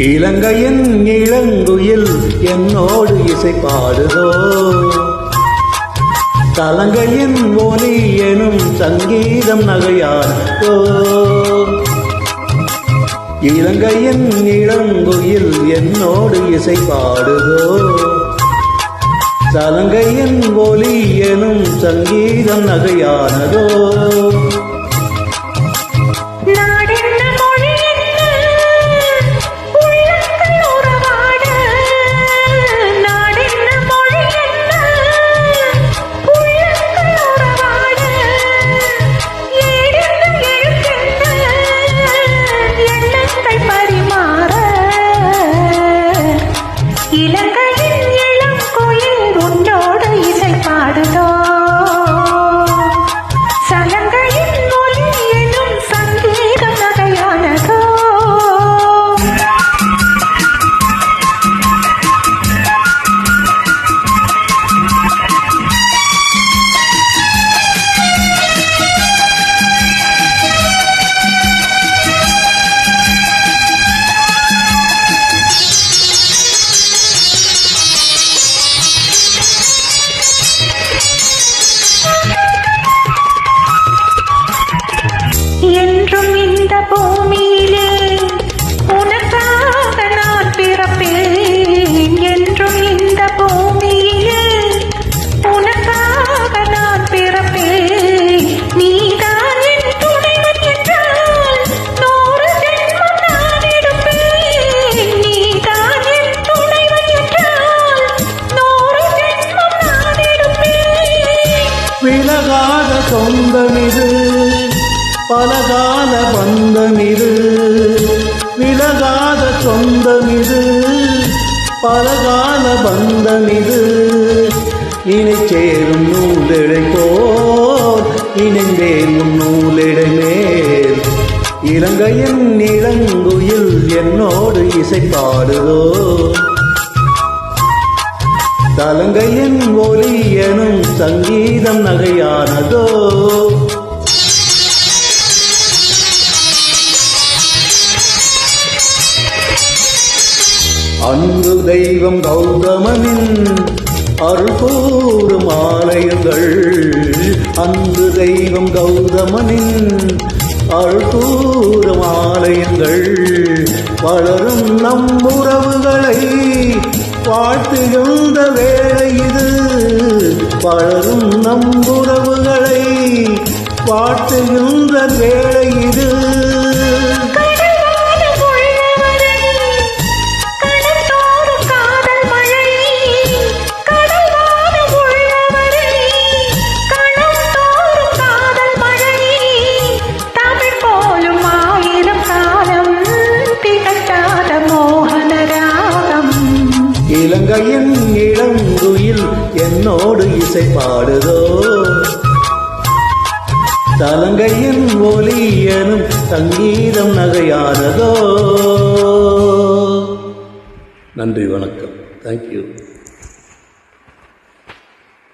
இலங்கையின் இளங்குயில் என்னோடு இசை பாடுதோ, தலங்கையின் ஒலி எனும் சங்கீதம் நகையாதோ. இலங்கையின் இளங்குயில் என்னோடு இசை பாடுதோ, தலங்கையின் ஒலி எனும் சங்கீதம் நகையானதோ. விலகாத சொந்தமிது, பலகால பந்தமிது. விலகாத சொந்தமிது, பலகால பந்தமிது. இணை சேரும் நூலிடை போல் இணைந்தேன் உன் நூலிடை மேல். இலங்கையின் இளங்குயில் என்னோடு இசை பாடுதோ, தலங்கையின் ஒலி எனும் சங்கீதம் நகையானதோ. அன்பு தெய்வம் கௌதமனின் அருள் கூறும் ஆலயங்கள். அன்பு தெய்வம் கௌதமனின் அருள் கூறும் ஆலயங்கள். வளரும் நம் உறவுகளை வாழ்த்துகின்ற வேளை இது. வளரும் நம் உறவுகளை வாழ்த்துகின்ற வேளை இது. இலங்கையின் இளங்குயில் என்னோடு இசை பாடுதோ, தலங்கையின் ஒலி எனும் சங்கீதம் நகையானதோ. நன்றி, வணக்கம். தேங்க்யூ.